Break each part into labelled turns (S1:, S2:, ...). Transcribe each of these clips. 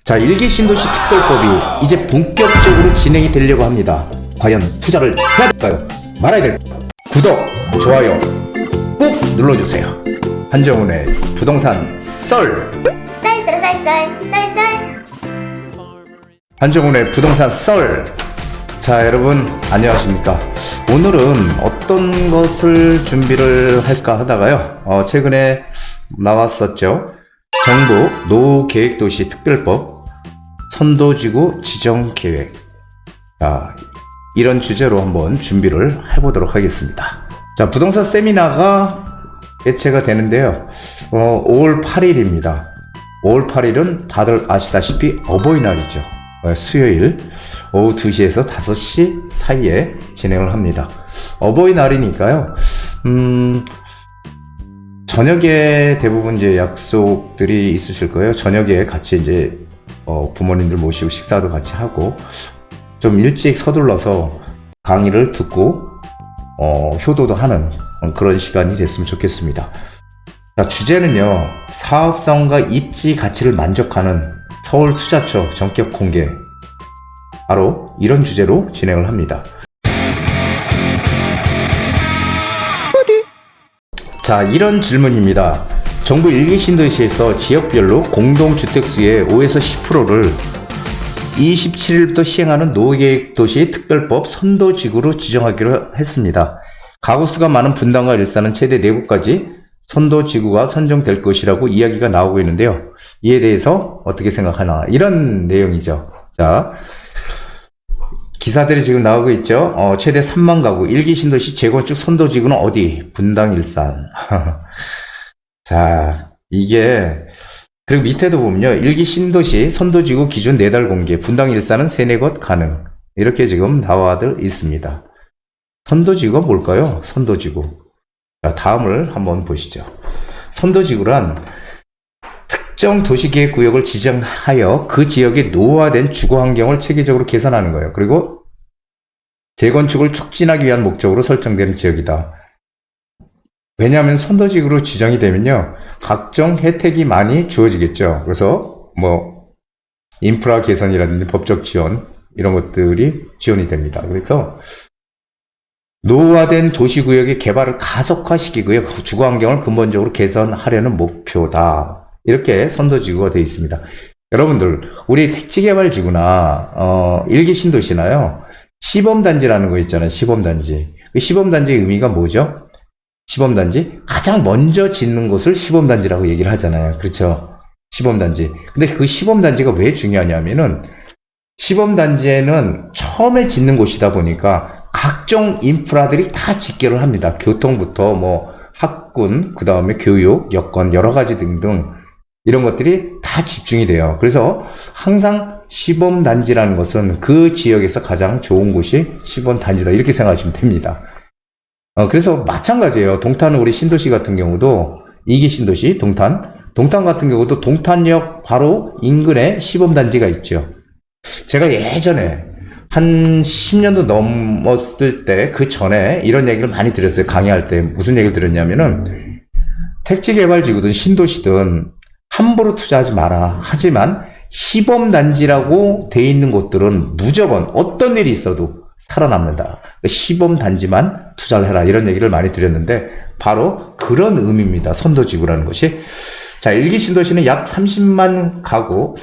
S1: 자, 일기 신도시 특별법이 이제 본격적으로 진행이 되려고 합니다. 과연 투자를 해야 될까요? 말아야 될까요? 구독, 좋아요 꾹 눌러주세요. 한정훈의 부동산 썰.
S2: 쌀.
S1: 한정훈의 부동산 썰. 자, 여러분 안녕하십니까? 오늘은 어떤 것을 준비를 할까 하다가요, 최근에 나왔었죠. 정부 노후계획도시 특별법 선도지구 지정계획. 자, 이런 주제로 한번 준비를 해보도록 하겠습니다. 자, 부동산 세미나가 개최가 되는데요. 5월 8일입니다. 5월 8일은 다들 아시다시피 어버이날이죠. 수요일 오후 2시에서 5시 사이에 진행을 합니다. 어버이날이니까요. 저녁에 대부분 이제 약속들이 있으실 거예요. 저녁에 같이 이제 부모님들 모시고 식사도 같이 하고 좀 일찍 서둘러서 강의를 듣고 효도도 하는 그런 시간이 됐으면 좋겠습니다. 자, 주제는요, 사업성과 입지 가치를 만족하는 서울투자처 전격 공개. 바로 이런 주제로 진행을 합니다. 자, 이런 질문입니다. 정부 일기 신도시에서 지역별로 공동주택수의 5에서 10%를 27일부터 시행하는 노후계획도시 특별법 선도지구로 지정하기로 했습니다. 가구수가 많은 분당과 일산은 최대 4곳까지 선도지구가 선정될 것이라고 이야기가 나오고 있는데요. 이에 대해서 어떻게 생각하나, 이런 내용이죠. 자, 기사들이 지금 나오고 있죠. 최대 3만 가구 일기 신도시 재건축 선도지구는 어디? 분당, 일산. 자, 이게 그리고 밑에도 보면요, 일기 신도시 선도지구 기준 4달 공개, 분당, 일산은 3-4곳 가능. 이렇게 지금 나와들 있습니다. 선도지구가 뭘까요? 선도지구. 자, 다음을 한번 보시죠. 선도지구란 특정 도시계획구역을 지정하여 그 지역의 노후화된 주거환경을 체계적으로 개선하는 거예요. 그리고 재건축을 촉진하기 위한 목적으로 설정되는 지역이다. 왜냐하면 선도지구로 지정이 되면요, 각종 혜택이 많이 주어지겠죠. 그래서 인프라 개선이라든지 법적 지원, 이런 것들이 지원이 됩니다. 그래서 노후화된 도시구역의 개발을 가속화시키고요, 주거환경을 근본적으로 개선하려는 목표다. 이렇게 선도지구가 되어 있습니다. 여러분들, 우리 택지개발지구나 일기 신도시나요, 시범단지라는 거 있잖아요. 시범단지. 그 시범단지의 의미가 뭐죠? 시범단지, 가장 먼저 짓는 곳을 시범단지라고 얘기를 하잖아요. 그렇죠? 시범단지. 근데 그 시범단지가 왜 중요하냐면은, 시범단지에는 처음에 짓는 곳이다 보니까 각종 인프라들이 다 집결을 합니다. 교통부터 학군, 그 다음에 교육, 여건, 여러 가지 등등 이런 것들이 다 집중이 돼요. 그래서 항상 시범단지라는 것은 그 지역에서 가장 좋은 곳이 시범단지다, 이렇게 생각하시면 됩니다. 그래서 마찬가지예요. 동탄, 우리 신도시 같은 경우도, 이기 신도시 동탄 같은 경우도 동탄역 바로 인근에 시범단지가 있죠. 제가 예전에 한 10년도 넘었을 때, 그 전에 이런 얘기를 많이 드렸어요. 강의할 때 무슨 얘기를 드렸냐면은, 택지개발지구든 신도시든 함부로 투자하지 마라. 하지만 시범단지라고 돼 있는 곳들은 무조건 어떤 일이 있어도 살아남는다. 시범단지만 투자를 해라. 이런 얘기를 많이 드렸는데, 바로 그런 의미입니다. 선도지구라는 것이. 자, 일기 신도시는 약 30만 가구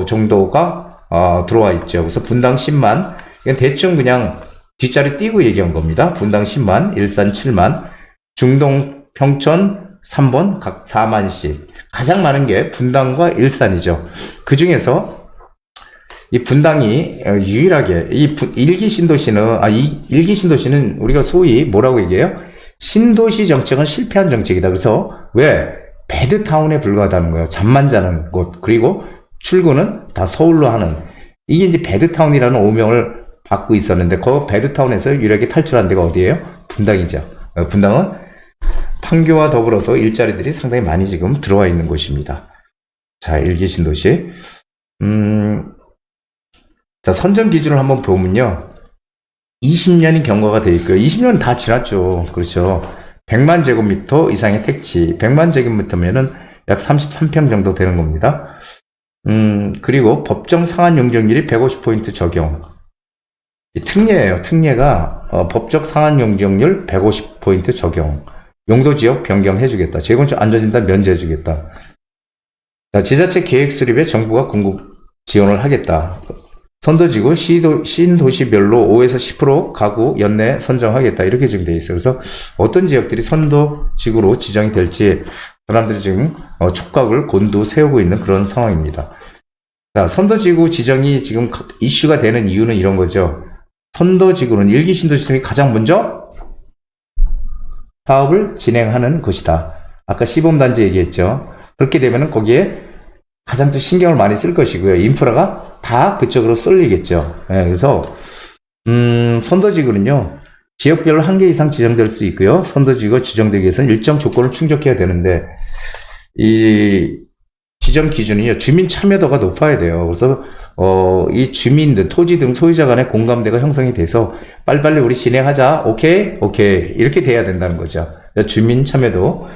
S1: 정도가 들어와 있죠. 그래서 분당 10만, 이건 대충 그냥 뒷자리 띄고 얘기한 겁니다. 분당 10만, 일산 7만, 중동, 평촌 3번 각 4만씩. 가장 많은 게 분당과 일산이죠. 그 중에서 이 분당이 유일하게, 일기 신도시는 우리가 소위 뭐라고 얘기해요? 신도시 정책은 실패한 정책이다. 그래서 왜? 배드타운에 불과하다는 거예요. 잠만 자는 곳. 그리고 출근은 다 서울로 하는, 이게 이제 배드타운이라는 오명을 받고 있었는데, 그 배드타운에서 유일하게 탈출한 데가 어디예요? 분당이죠. 분당은 판교와 더불어서 일자리들이 상당히 많이 지금 들어와 있는 곳입니다. 자, 일기 신도시. 자, 선정 기준을 한번 보면요, 20년이 경과가 되어 있고요. 20년 다 지났죠. 그렇죠. 100만 제곱미터 이상의 택지, 100만 제곱미터면은 약 33평 정도 되는 겁니다. 그리고 법정 상한 용적률이 150포인트 적용. 특례예요. 특례가 법적 상한 용적률 150포인트 적용. 용도 지역 변경해주겠다. 재건축 안전진단 면제해주겠다. 자, 지자체 계획 수립에 정부가 공급 지원을 하겠다. 선도지구 신도시별로 5에서 10% 가구 연내 선정하겠다. 이렇게 지금 돼 있어요. 그래서 어떤 지역들이 선도지구로 지정이 될지 사람들이 지금 촉각을 곤두세우고 있는 그런 상황입니다. 자, 선도지구 지정이 지금 이슈가 되는 이유는 이런 거죠. 선도지구는 일기 신도시청이 가장 먼저 사업을 진행하는 곳이다. 아까 시범단지 얘기했죠. 그렇게 되면은 거기에 가장 더 신경을 많이 쓸 것이고요. 인프라가 다 그쪽으로 쏠리겠죠. 네, 그래서 선도지구는요. 지역별로 한 개 이상 지정될 수 있고요. 선도지구가 지정되기 위해서는 일정 조건을 충족해야 되는데 이 지정 기준은요. 주민 참여도가 높아야 돼요. 그래서 이 주민들, 토지 등 소유자 간의 공감대가 형성이 돼서 빨리빨리 우리 진행하자. 오케이 이렇게 돼야 된다는 거죠. 주민 참여도.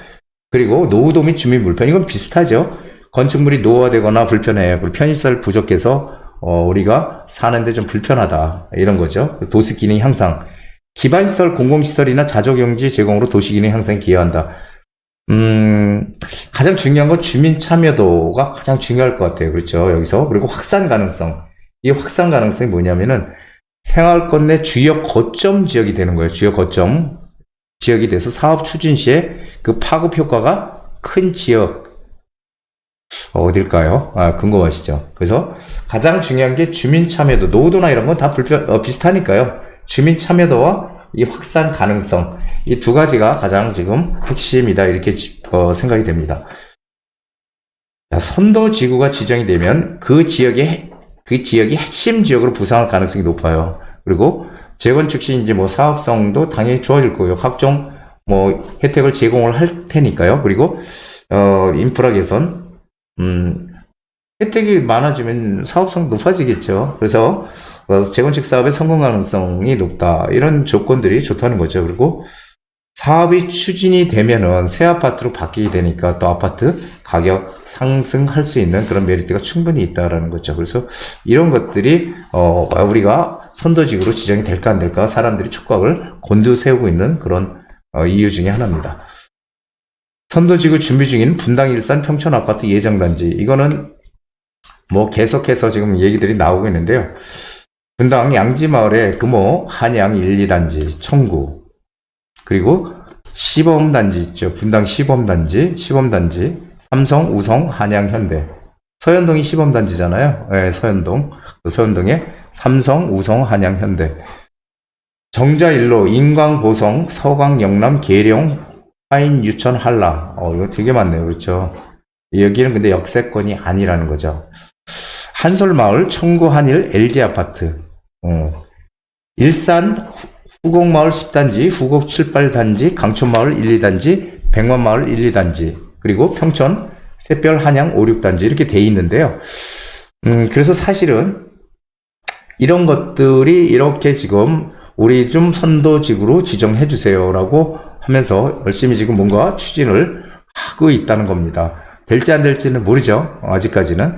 S1: 그리고 노후도 및 주민 불편, 이건 비슷하죠. 건축물이 노후화되거나 불편해. 그리고 편의시설 부족해서 우리가 사는데 좀 불편하다. 이런 거죠. 도시 기능 향상. 기반시설, 공공시설이나 자족용지 제공으로 도시 기능 향상에 기여한다. 가장 중요한 건 주민 참여도가 가장 중요할 것 같아요. 그렇죠. 여기서. 그리고 확산 가능성. 이 확산 가능성이 뭐냐면은 생활권 내 주요 거점 지역이 되는 거예요. 주요 거점 지역이 돼서 사업 추진 시에 그 파급 효과가 큰 지역. 어딜까요? 궁금하시죠? 그래서 가장 중요한 게 주민 참여도, 노후도나 이런 건 다 비슷하니까요. 주민 참여도와 이 확산 가능성, 이 두 가지가 가장 지금 핵심이다. 이렇게 생각이 됩니다. 자, 선도지구가 지정이 되면 그 지역이 핵심 지역으로 부상할 가능성이 높아요. 그리고 재건축 시 이제 뭐 사업성도 당연히 좋아질 거고요. 각종 뭐 혜택을 제공을 할 테니까요. 그리고 인프라 개선, 혜택이 많아지면 사업성 높아지겠죠. 그래서 재건축 사업의 성공 가능성이 높다. 이런 조건들이 좋다는 거죠. 그리고 사업이 추진이 되면은 새 아파트로 바뀌게 되니까 또 아파트 가격 상승할 수 있는 그런 메리트가 충분히 있다라는 거죠. 그래서 이런 것들이 우리가 선도지구로 지정이 될까 안 될까 사람들이 촉각을 곤두세우고 있는 그런 이유 중에 하나입니다. 선도지구 준비 중인 분당, 일산, 평촌 아파트 예정단지. 이거는 뭐 계속해서 지금 얘기들이 나오고 있는데요. 분당 양지마을의 금호, 한양 1, 2단지, 청구. 그리고 시범단지 있죠. 분당 시범단지, 삼성, 우성, 한양, 현대. 서현동이 시범단지잖아요. 네, 서현동. 서현동에 삼성, 우성, 한양, 현대. 정자일로, 인광, 보성, 서강, 영남, 계룡, 화인, 유천, 한라. 이거 되게 많네요. 그렇죠. 여기는 근데 역세권이 아니라는 거죠. 한솔마을, 청구, 한일, LG아파트. 일산, 후곡마을 10단지, 후곡 7, 8단지, 강촌마을 1, 2단지, 백만마을 1, 2단지, 그리고 평촌, 샛별, 한양 5, 6단지 이렇게 돼 있는데요. 그래서 사실은 이런 것들이 이렇게 지금 우리 좀 선도지구로 지정해 주세요라고 하면서 열심히 지금 뭔가 추진을 하고 있다는 겁니다. 될지 안 될지는 모르죠. 아직까지는.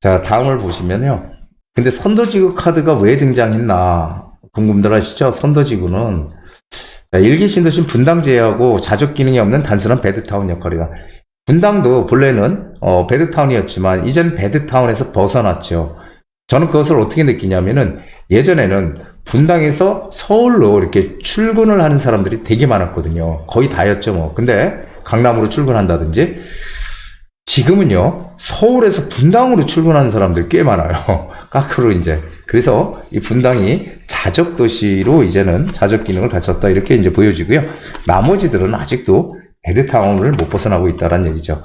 S1: 자, 다음을 보시면요. 근데 선도지구 카드가 왜 등장했나 궁금들 하시죠? 선도지구는 일기 신도시 분당 제외하고 자족 기능이 없는 단순한 배드타운 역할이다. 분당도 본래는 배드타운이었지만 이젠 배드타운에서 벗어났죠. 저는 그것을 어떻게 느끼냐면은 예전에는 분당에서 서울로 이렇게 출근을 하는 사람들이 되게 많았거든요. 거의 다였죠 뭐. 근데 강남으로 출근한다든지 지금은요 서울에서 분당으로 출근하는 사람들 꽤 많아요. 까크로 이제. 그래서 이 분당이 자적 도시로 이제는 자적 기능을 갖췄다 이렇게 이제 보여지고요. 나머지들은 아직도 배드타운을 못 벗어나고 있다는 얘기죠.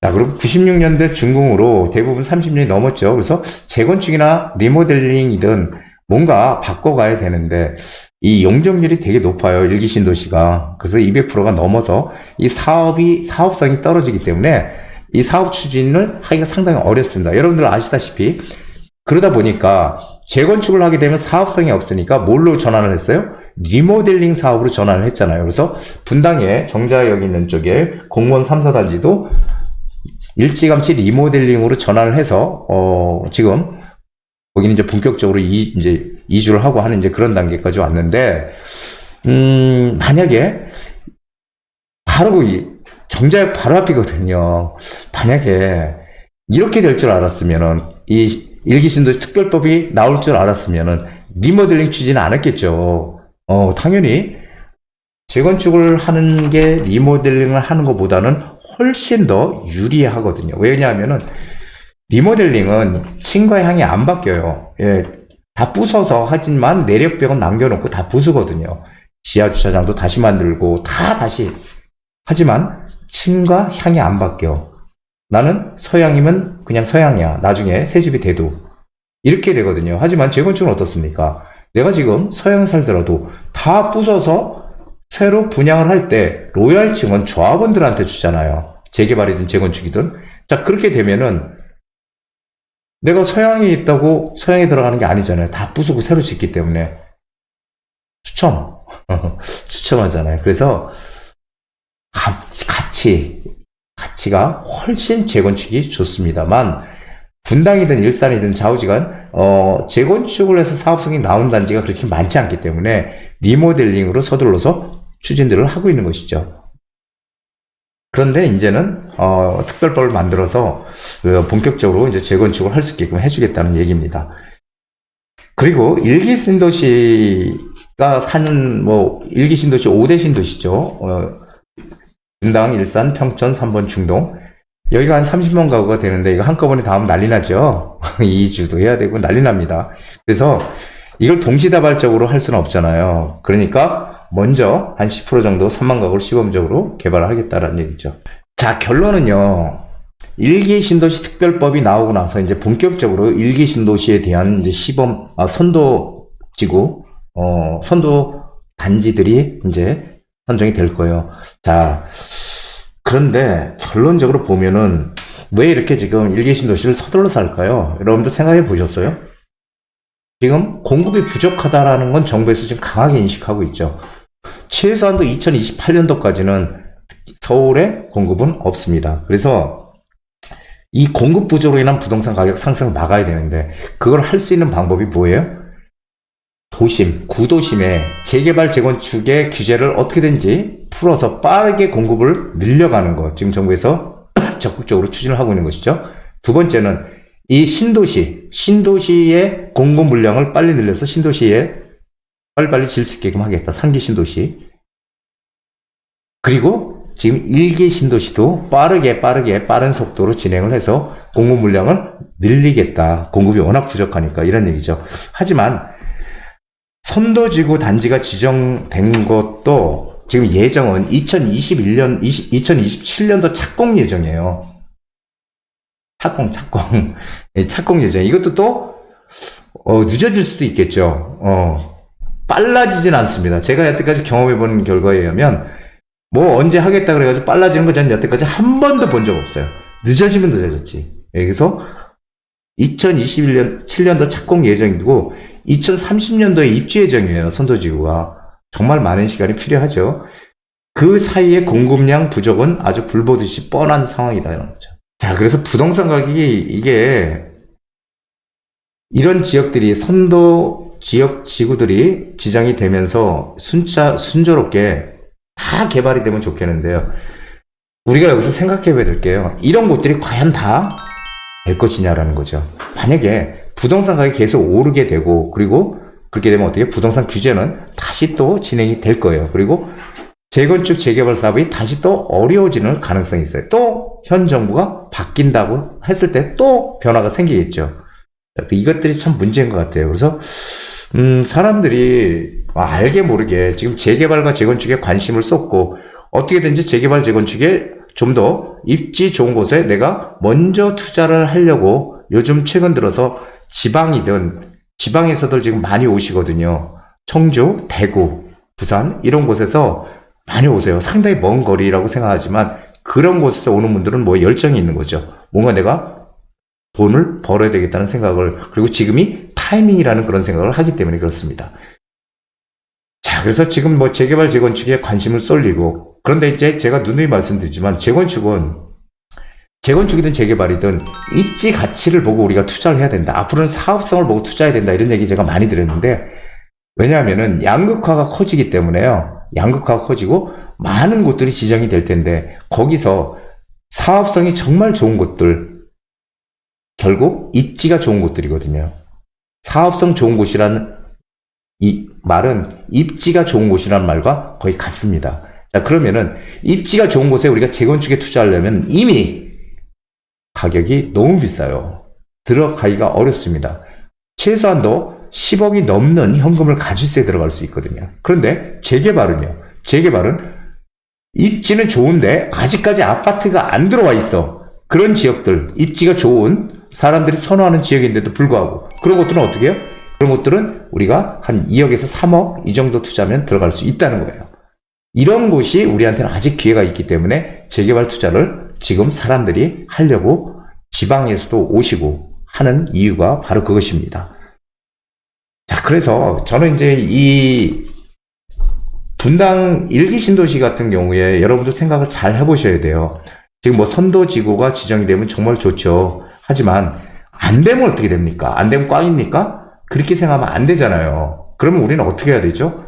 S1: 자, 그리고 96년대 준공으로 대부분 30년이 넘었죠. 그래서 재건축이나 리모델링이든 뭔가 바꿔가야 되는데 이 용적률이 되게 높아요. 일기 신도시가. 그래서 200%가 넘어서 이 사업성이 떨어지기 때문에 이 사업 추진을 하기가 상당히 어렵습니다. 여러분들 아시다시피 그러다 보니까 재건축을 하게 되면 사업성이 없으니까 뭘로 전환을 했어요? 리모델링 사업으로 전환을 했잖아요. 그래서 분당에 정자역 있는 쪽에 공무원 3, 4단지도 일찌감치 리모델링으로 전환을 해서, 지금, 거기는 이제 본격적으로 이제 이주를 하고 하는 이제 그런 단계까지 왔는데, 만약에, 바로 정작 바로 앞이거든요. 만약에, 이렇게 될 줄 알았으면은, 이 일기신도시 특별법이 나올 줄 알았으면은, 리모델링 취지는 안 했겠죠. 당연히, 재건축을 하는 게 리모델링을 하는 것보다는 훨씬 더 유리하거든요. 왜냐하면은 리모델링은 층과 향이 안 바뀌어요. 예, 다 부숴서 하지만 내력벽은 남겨놓고 다 부수거든요. 지하 주차장도 다시 만들고 다 다시 하지만 층과 향이 안 바뀌어. 나는 서양이면 그냥 서양이야. 나중에 새 집이 돼도 이렇게 되거든요. 하지만 재건축은 어떻습니까? 내가 지금 서양 살더라도 다 부숴서 새로 분양을 할 때 로얄층은 조합원들한테 주잖아요. 재개발이든 재건축이든. 자, 그렇게 되면은 내가 서양에 있다고 서양에 들어가는 게 아니잖아요. 다 부수고 새로 짓기 때문에. 추첨하잖아요. 그래서 가치가 훨씬 재건축이 좋습니다만 분당이든 일산이든 좌우지간 재건축을 해서 사업성이 나온 단지가 그렇게 많지 않기 때문에 리모델링으로 서둘러서 추진들을 하고 있는 것이죠. 그런데 이제는 특별법을 만들어서 본격적으로 이제 재건축을 할 수 있게끔 해주겠다는 얘기입니다. 그리고 일기 신도시가 사는 일기 신도시 5대 신도시죠. 분당, 일산, 평촌, 3번 중동. 여기가 한 30만 가구가 되는데 이거 한꺼번에 다 하면 난리 나죠. 이주도 해야 되고 난리 납니다. 그래서 이걸 동시다발적으로 할 수는 없잖아요. 그러니까 먼저 한 10% 정도 3만 가구를 시범적으로 개발을 하겠다라는 얘기죠. 자, 결론은요. 일기 신도시 특별법이 나오고 나서 이제 본격적으로 일기 신도시에 대한 이제 시범, 선도지구, 선도 단지들이 이제 선정이 될 거예요. 자, 그런데 결론적으로 보면은 왜 이렇게 지금 일기 신도시를 서둘러서 할까요? 여러분들 생각해 보셨어요? 지금 공급이 부족하다라는 건 정부에서 지금 강하게 인식하고 있죠. 최소한도 2028년도까지는 서울에 공급은 없습니다. 그래서 이 공급 부족으로 인한 부동산 가격 상승을 막아야 되는데 그걸 할 수 있는 방법이 뭐예요? 구도심에 재개발 재건축의 규제를 어떻게든지 풀어서 빠르게 공급을 늘려가는 것. 지금 정부에서 적극적으로 추진을 하고 있는 것이죠. 두 번째는 이 신도시의 공급 물량을 빨리 늘려서 신도시에 빨리빨리 질 수 있게끔 하겠다. 3기 신도시. 그리고 지금 1기 신도시도 빠른 속도로 진행을 해서 공급 물량을 늘리겠다. 공급이 워낙 부족하니까 이런 얘기죠. 하지만 선도지구 단지가 지정된 것도 지금 예정은 2027년도 착공 예정이에요. 착공 예정. 이것도 또 늦어질 수도 있겠죠. 빨라지진 않습니다. 제가 여태까지 경험해본 결과에 의하면 언제 하겠다 그래가지고 빨라지는 거 저는 여태까지 한 번도 본 적 없어요. 늦어지면 늦어졌지. 그래서 2027년도 착공 예정이고 2030년도에 입주 예정이에요. 선도지구가. 정말 많은 시간이 필요하죠. 그 사이에 공급량 부족은 아주 불보듯이 뻔한 상황이다. 자, 그래서 부동산 가격이 이게 이런 지역들이 선도 지역 지구들이 지정이 되면서 순조롭게 다 개발이 되면 좋겠는데요. 우리가 여기서 생각해 봐야 될게요. 이런 곳들이 과연 다 될 것이냐라는 거죠. 만약에 부동산 가격이 계속 오르게 되고 그리고 그렇게 되면 어떻게 부동산 규제는 다시 또 진행이 될 거예요. 그리고 재건축 재개발 사업이 다시 또 어려워지는 가능성이 있어요. 또 현 정부가 바뀐다고 했을 때 또 변화가 생기겠죠. 이것들이 참 문제인 것 같아요. 그래서 사람들이 알게 모르게 지금 재개발과 재건축에 관심을 쏟고 어떻게든지 재개발 재건축에 좀 더 입지 좋은 곳에 내가 먼저 투자를 하려고 요즘 최근 들어서 지방에서들 지금 많이 오시거든요. 청주, 대구, 부산 이런 곳에서 많이 오세요. 상당히 먼 거리라고 생각하지만 그런 곳에서 오는 분들은 열정이 있는 거죠. 뭔가 내가 돈을 벌어야 되겠다는 생각을, 그리고 지금이 타이밍이라는 그런 생각을 하기 때문에 그렇습니다. 자, 그래서 지금 재개발 재건축에 관심을 쏠리고, 그런데 이제 제가 누누이 말씀드리지만 재건축은 재건축이든 재개발이든 입지 가치를 보고 우리가 투자를 해야 된다. 앞으로는 사업성을 보고 투자해야 된다. 이런 얘기 제가 많이 드렸는데, 왜냐하면은 양극화가 커지기 때문에요. 양극화가 커지고 많은 곳들이 지정이 될 텐데, 거기서 사업성이 정말 좋은 곳들, 결국 입지가 좋은 곳들이거든요. 사업성 좋은 곳이라는 이 말은 입지가 좋은 곳이라는 말과 거의 같습니다. 자, 그러면은 입지가 좋은 곳에 우리가 재건축에 투자하려면 이미 가격이 너무 비싸요. 들어가기가 어렵습니다. 최소한도 10억이 넘는 현금을 가지수에 들어갈 수 있거든요. 그런데 재개발은요. 재개발은 입지는 좋은데 아직까지 아파트가 안 들어와 있어. 그런 지역들, 입지가 좋은 사람들이 선호하는 지역인데도 불구하고 그런 것들은 어떻게 해요? 그런 것들은 우리가 한 2억에서 3억 이 정도 투자하면 들어갈 수 있다는 거예요. 이런 곳이 우리한테는 아직 기회가 있기 때문에 재개발 투자를 지금 사람들이 하려고 지방에서도 오시고 하는 이유가 바로 그것입니다. 자, 그래서 저는 이제 이 분당 1기 신도시 같은 경우에 여러분들 생각을 잘 해보셔야 돼요. 지금 뭐 선도지구가 지정이 되면 정말 좋죠. 하지만 안 되면 어떻게 됩니까? 안 되면 꽝입니까? 그렇게 생각하면 안 되잖아요. 그러면 우리는 어떻게 해야 되죠?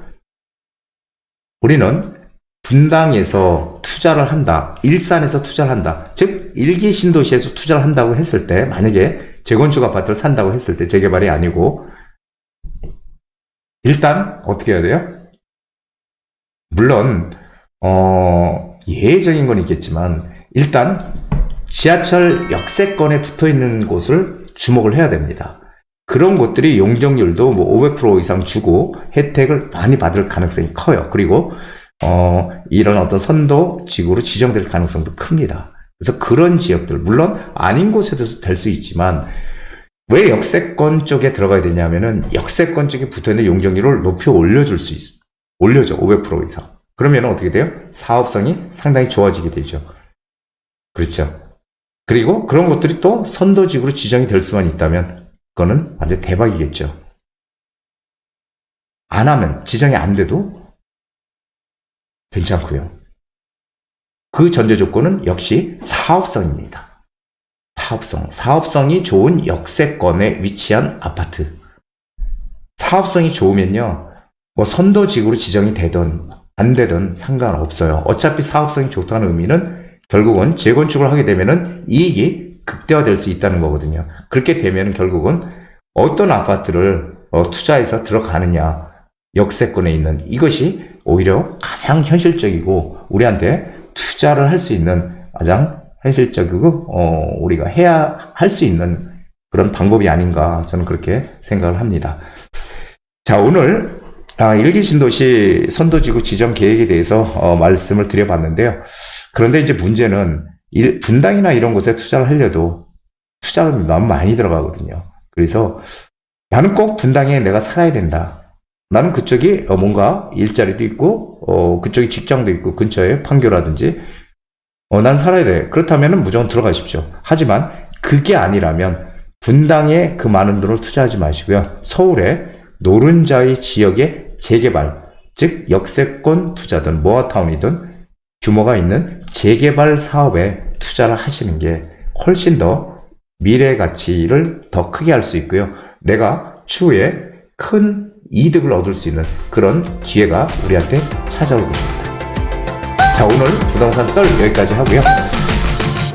S1: 우리는 분당에서 투자를 한다. 일산에서 투자를 한다. 즉 1기 신도시에서 투자를 한다고 했을 때, 만약에 재건축 아파트를 산다고 했을 때, 재개발이 아니고 일단 어떻게 해야 돼요? 물론 예외적인 건 있겠지만 일단 지하철 역세권에 붙어있는 곳을 주목을 해야 됩니다. 그런 곳들이 용적률도 뭐 500% 이상 주고 혜택을 많이 받을 가능성이 커요. 그리고 이런 어떤 선도 지구로 지정될 가능성도 큽니다. 그래서 그런 지역들, 물론 아닌 곳에도 될 수 있지만 왜 역세권 쪽에 들어가야 되냐면은 역세권 쪽에 붙어있는 용적률을 높여 올려줄 수 있어요. 올려줘. 500% 이상. 그러면 어떻게 돼요? 사업성이 상당히 좋아지게 되죠. 그렇죠. 그리고 그런 것들이 또 선도지구로 지정이 될 수만 있다면 그거는 완전 대박이겠죠. 안 하면, 지정이 안 돼도 괜찮고요. 그 전제 조건은 역시 사업성입니다. 사업성이 좋은 역세권에 위치한 아파트. 사업성이 좋으면요, 뭐 선도지구로 지정이 되든 안 되든 상관없어요. 어차피 사업성이 좋다는 의미는 결국은 재건축을 하게 되면은 이익이 극대화될 수 있다는 거거든요. 그렇게 되면 결국은 어떤 아파트를 투자해서 들어가느냐, 역세권에 있는 이것이 오히려 가장 현실적이고 우리한테 투자를 할 수 있는 가장 현실적이고 우리가 해야 할 수 있는 그런 방법이 아닌가, 저는 그렇게 생각을 합니다. 자, 오늘 1기 신도시 선도지구 지정 계획에 대해서 말씀을 드려봤는데요. 그런데 이제 문제는 분당이나 이런 곳에 투자를 하려도 투자가 너무 많이 들어가거든요. 그래서 나는 꼭 분당에 내가 살아야 된다. 나는 그쪽이 뭔가 일자리도 있고 그쪽이 직장도 있고 근처에 판교라든지 난 살아야 돼. 그렇다면 무조건 들어가십시오. 하지만 그게 아니라면 분당에 그 많은 돈을 투자하지 마시고요. 서울의 노른자의 지역의 재개발, 즉 역세권 투자든 모아타운이든 규모가 있는 재개발 사업에 투자를 하시는 게 훨씬 더 미래 가치를 더 크게 할 수 있고요. 내가 추후에 큰 이득을 얻을 수 있는 그런 기회가 우리한테 찾아올 것입니다. 자, 오늘 부동산 썰 여기까지 하고요.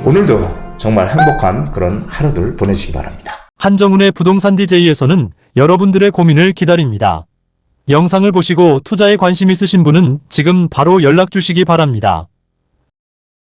S1: 오늘도 정말 행복한 그런 하루들 보내시기 바랍니다.
S2: 한정훈의 부동산 DJ에서는 여러분들의 고민을 기다립니다. 영상을 보시고 투자에 관심 있으신 분은 지금 바로 연락 주시기 바랍니다.